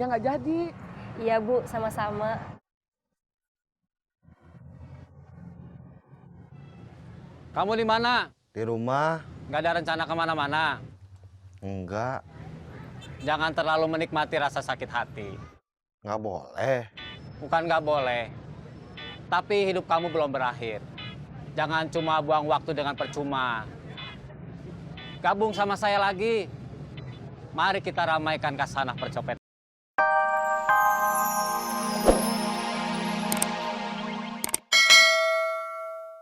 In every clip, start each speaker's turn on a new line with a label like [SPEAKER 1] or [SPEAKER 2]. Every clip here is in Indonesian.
[SPEAKER 1] nodongnya nggak jadi.
[SPEAKER 2] Iya Bu, sama-sama.
[SPEAKER 3] Kamu di mana?
[SPEAKER 4] Di rumah.
[SPEAKER 3] Nggak ada rencana kemana-mana?
[SPEAKER 4] Enggak.
[SPEAKER 3] Jangan terlalu menikmati rasa sakit hati.
[SPEAKER 4] Nggak boleh.
[SPEAKER 3] Bukan nggak boleh, tapi hidup kamu belum berakhir. Jangan cuma buang waktu dengan percuma. Gabung sama saya lagi. Mari kita ramaikan kasanah percopetan.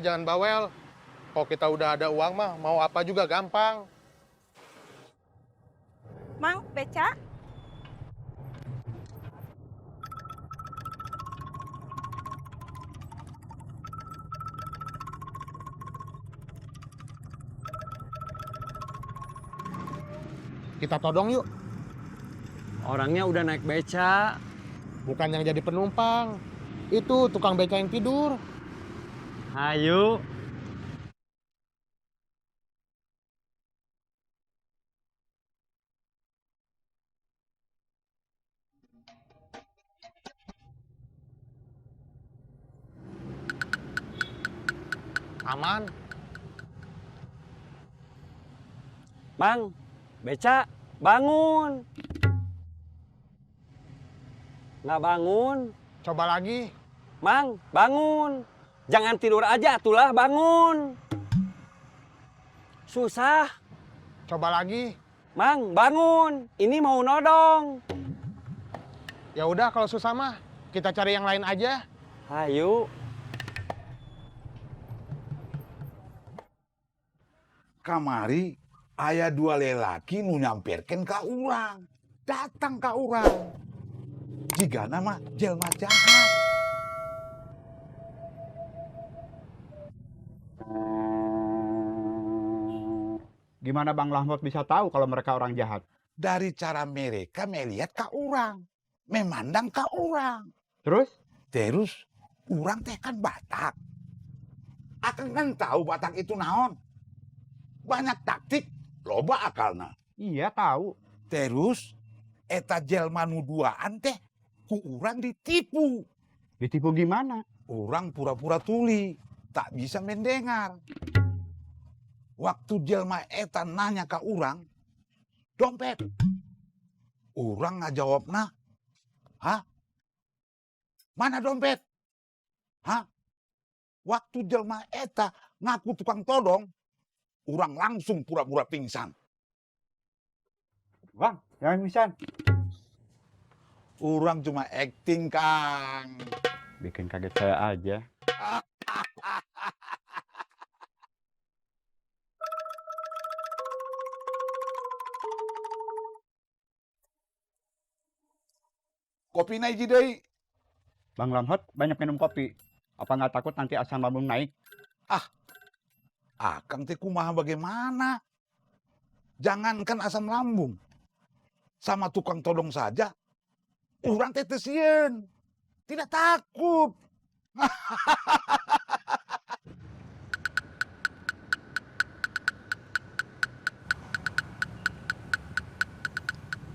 [SPEAKER 5] Jangan bawel. Kalau kita udah ada uang mah, mau apa juga gampang.
[SPEAKER 6] Mang, beca?
[SPEAKER 5] Kita todong yuk.
[SPEAKER 3] Orangnya udah naik beca.
[SPEAKER 5] Bukan yang jadi penumpang. Itu tukang beca yang tidur.
[SPEAKER 3] Ayo.
[SPEAKER 5] Aman.
[SPEAKER 3] Bang, beca, bangun. Nggak bangun.
[SPEAKER 5] Coba lagi.
[SPEAKER 3] Mang, bangun. Jangan tidur aja, atulah bangun. Susah.
[SPEAKER 5] Coba lagi.
[SPEAKER 3] Mang, bangun. Ini mau nodong.
[SPEAKER 5] Ya udah kalau susah mah, kita cari yang lain aja.
[SPEAKER 3] Ayo.
[SPEAKER 7] Kamari aya dua lelaki nu nyamperkeun ka urang. Datang ka urang. Jigana mah jelma jahat.
[SPEAKER 8] Gimana Bang Lahmot bisa tahu kalau mereka orang jahat?
[SPEAKER 7] Dari cara mereka melihat ka urang, memandang ka urang.
[SPEAKER 8] Terus?
[SPEAKER 7] Terus urang teh kan Batak. Akang kan tahu Batak itu naon. Banyak taktik, loba akalna.
[SPEAKER 8] Iya tahu.
[SPEAKER 7] Terus eta jelma nu duaan teh ku urang ditipu.
[SPEAKER 8] Ditipu gimana?
[SPEAKER 7] Urang pura-pura tuli, tak bisa mendengar. Waktu jelma eta nanya ke urang, dompet. Urang ngajawabna, hah? Mana dompet? Hah? Waktu jelma eta ngaku tukang todong, urang langsung pura-pura pingsan.
[SPEAKER 8] Bang, jangan pingsan.
[SPEAKER 7] Urang cuma acting, Kang.
[SPEAKER 8] Bikin kaget saya aja.
[SPEAKER 7] Kopi naik deui.
[SPEAKER 8] Bang Lahmot banyak minum kopi. Apa nggak takut nanti asam lambung naik?
[SPEAKER 7] Akang teh kumaha bagaimana? Jangankan asam lambung. Sama tukang todong saja, urang teh teu sieun. Tidak takut.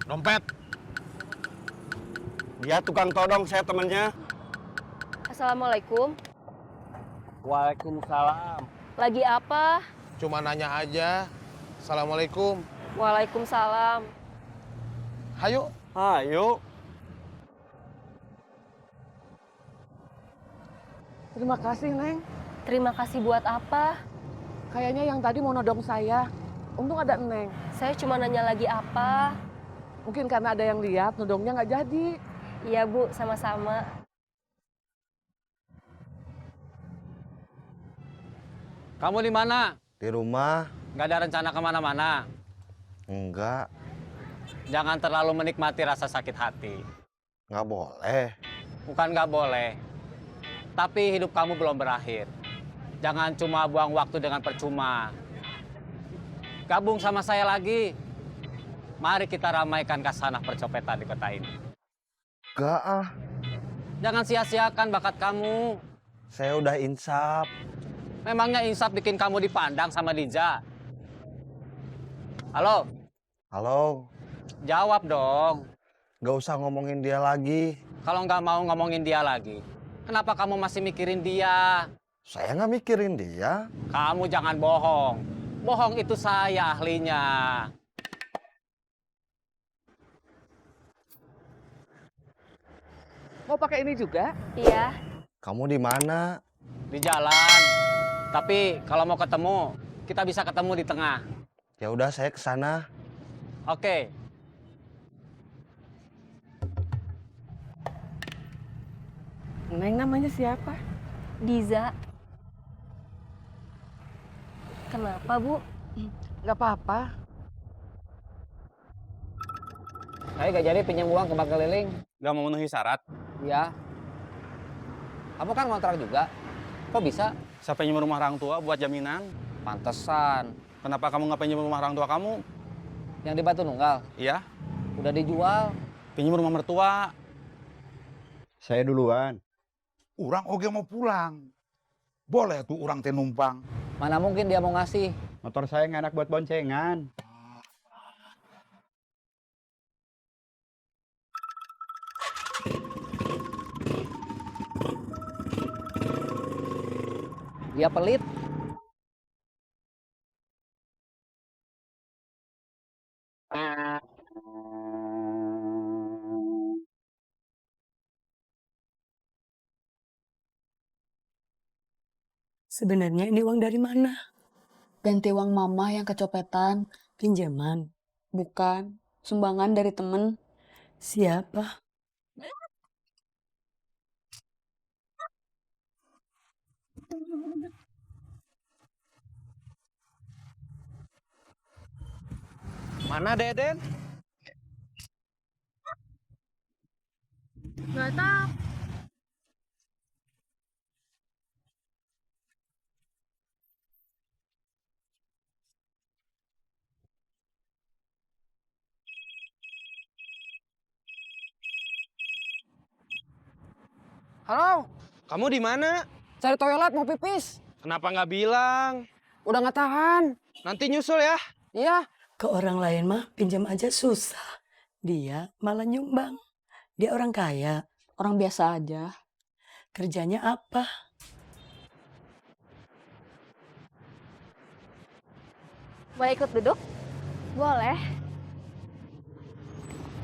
[SPEAKER 5] Dompet.
[SPEAKER 3] Dia tukang todong, saya temennya.
[SPEAKER 2] Assalamualaikum.
[SPEAKER 3] Waalaikumsalam.
[SPEAKER 2] Lagi apa?
[SPEAKER 5] Cuma nanya aja. Assalamualaikum.
[SPEAKER 2] Waalaikumsalam.
[SPEAKER 5] Hayo.
[SPEAKER 3] Ayo.
[SPEAKER 1] Terima kasih, Neng.
[SPEAKER 2] Terima kasih buat apa?
[SPEAKER 1] Kayaknya yang tadi mau nodong saya. Untung ada Neng.
[SPEAKER 2] Saya cuma nanya lagi apa.
[SPEAKER 1] Mungkin karena ada yang lihat, nodongnya nggak jadi.
[SPEAKER 2] Iya Bu, sama-sama.
[SPEAKER 3] Kamu di mana?
[SPEAKER 4] Di rumah.
[SPEAKER 3] Nggak ada rencana kemana-mana?
[SPEAKER 4] Enggak.
[SPEAKER 3] Jangan terlalu menikmati rasa sakit hati.
[SPEAKER 4] Nggak boleh.
[SPEAKER 3] Bukan nggak boleh, tapi hidup kamu belum berakhir. Jangan cuma buang waktu dengan percuma. Gabung sama saya lagi. Mari kita ramaikan kasanah percopetan di kota ini.
[SPEAKER 4] Enggak ah.
[SPEAKER 3] Jangan sia-siakan bakat kamu.
[SPEAKER 4] Saya udah insaf.
[SPEAKER 3] Memangnya insaf bikin kamu dipandang sama Dija? Halo?
[SPEAKER 4] Halo.
[SPEAKER 3] Jawab dong.
[SPEAKER 4] Gak usah ngomongin dia lagi.
[SPEAKER 3] Kalau nggak mau ngomongin dia lagi, kenapa kamu masih mikirin dia?
[SPEAKER 4] Saya nggak mikirin dia.
[SPEAKER 3] Kamu jangan bohong. Bohong itu saya ahlinya.
[SPEAKER 1] Mau pakai ini juga?
[SPEAKER 2] Iya.
[SPEAKER 4] Kamu di mana?
[SPEAKER 3] Di jalan. Tapi kalau mau ketemu, kita bisa ketemu di tengah.
[SPEAKER 4] Ya udah, saya ke sana.
[SPEAKER 3] Oke.
[SPEAKER 1] Neng namanya siapa?
[SPEAKER 2] Diza. Kenapa, Bu?
[SPEAKER 1] Nggak apa-apa.
[SPEAKER 3] Saya nggak jadi pinjam uang ke bank keliling.
[SPEAKER 6] Nggak memenuhi syarat.
[SPEAKER 3] Ya. Kamu kan kontrak juga. Kok bisa?
[SPEAKER 6] Saya pinjam rumah orang tua buat jaminan.
[SPEAKER 3] Pantesan.
[SPEAKER 6] Kenapa kamu nggak pinjam rumah orang tua kamu?
[SPEAKER 3] Yang di Batu Nunggal.
[SPEAKER 6] Iya,
[SPEAKER 3] Udah dijual.
[SPEAKER 6] pinjam rumah mertua.
[SPEAKER 8] Saya duluan.
[SPEAKER 7] Orang oge mau pulang. Boleh tuh orang teh numpang.
[SPEAKER 3] Mana mungkin dia mau ngasih.
[SPEAKER 8] Motor saya nggak enak buat boncengan.
[SPEAKER 3] Dia pelit.
[SPEAKER 9] Sebenarnya ini uang dari mana?
[SPEAKER 10] Ganti uang mama yang kecopetan.
[SPEAKER 9] Pinjaman.
[SPEAKER 10] Bukan. Sumbangan dari temen.
[SPEAKER 9] Siapa?
[SPEAKER 6] Mana Deden?
[SPEAKER 2] Nggak tahu.
[SPEAKER 1] Halo,
[SPEAKER 6] Kamu di mana?
[SPEAKER 1] cari toilet mau pipis.
[SPEAKER 6] Kenapa nggak bilang?
[SPEAKER 1] Udah nggak tahan.
[SPEAKER 6] Nanti nyusul ya.
[SPEAKER 1] Iya.
[SPEAKER 9] Ke orang lain mah pinjam aja susah. Dia malah nyumbang. Dia orang kaya.
[SPEAKER 10] Orang biasa aja.
[SPEAKER 9] Kerjanya apa?
[SPEAKER 2] Boleh ikut duduk? Boleh.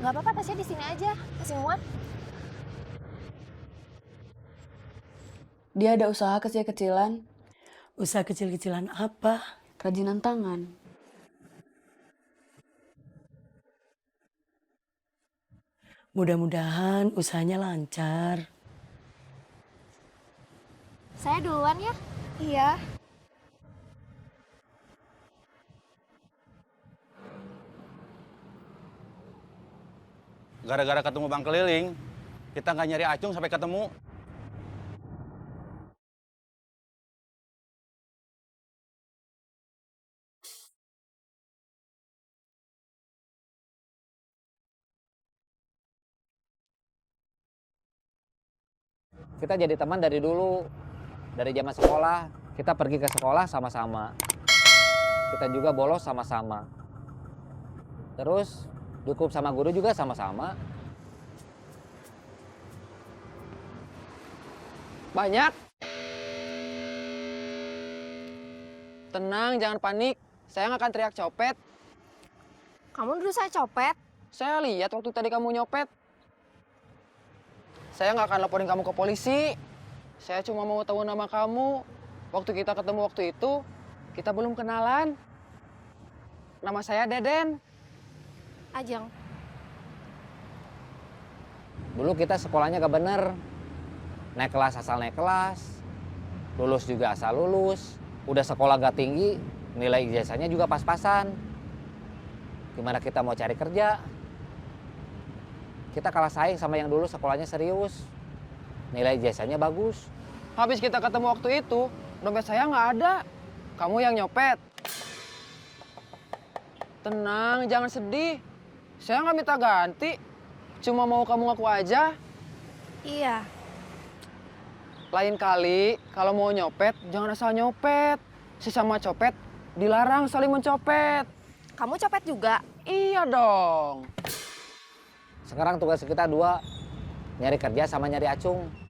[SPEAKER 2] Nggak apa-apa, tasnya di sini aja. Masih muat.
[SPEAKER 10] Dia ada usaha kecil-kecilan.
[SPEAKER 9] Usaha kecil-kecilan apa?
[SPEAKER 10] Kerajinan tangan.
[SPEAKER 9] Mudah-mudahan usahanya lancar.
[SPEAKER 2] Saya duluan ya? Iya.
[SPEAKER 6] Gara-gara ketemu bank keliling, kita nggak nyari acung sampai ketemu.
[SPEAKER 3] Kita jadi teman dari dulu. Dari zaman sekolah, kita pergi ke sekolah sama-sama. Kita juga bolos sama-sama. Terus, dihukum sama guru juga sama-sama. Banyak. Tenang, jangan panik. Saya nggak akan teriak copet.
[SPEAKER 2] Kamu dulu saya copet.
[SPEAKER 3] Saya lihat waktu tadi kamu nyopet. Saya nggak akan laporin kamu ke polisi. Saya cuma mau tahu nama kamu. Waktu kita ketemu waktu itu, kita belum kenalan. Nama saya Deden.
[SPEAKER 2] Ajeng.
[SPEAKER 3] Dulu kita sekolahnya gak bener. Naik kelas asal naik kelas. Lulus juga asal lulus. Udah sekolah gak tinggi, nilai ijazahnya juga pas-pasan. Gimana kita mau cari kerja? Kita kalah saing sama yang dulu sekolahnya serius. Nilai ijazahnya bagus. Habis kita ketemu waktu itu, dompet saya nggak ada. Kamu yang nyopet. Tenang, jangan sedih. Saya nggak minta ganti. Cuma mau kamu ngaku aja.
[SPEAKER 2] Iya.
[SPEAKER 3] Lain kali, kalau mau nyopet, jangan asal nyopet. Sesama copet, dilarang saling mencopet.
[SPEAKER 2] Kamu copet juga?
[SPEAKER 3] Iya dong. Sekarang tugas kita dua, nyari kerja sama nyari acung.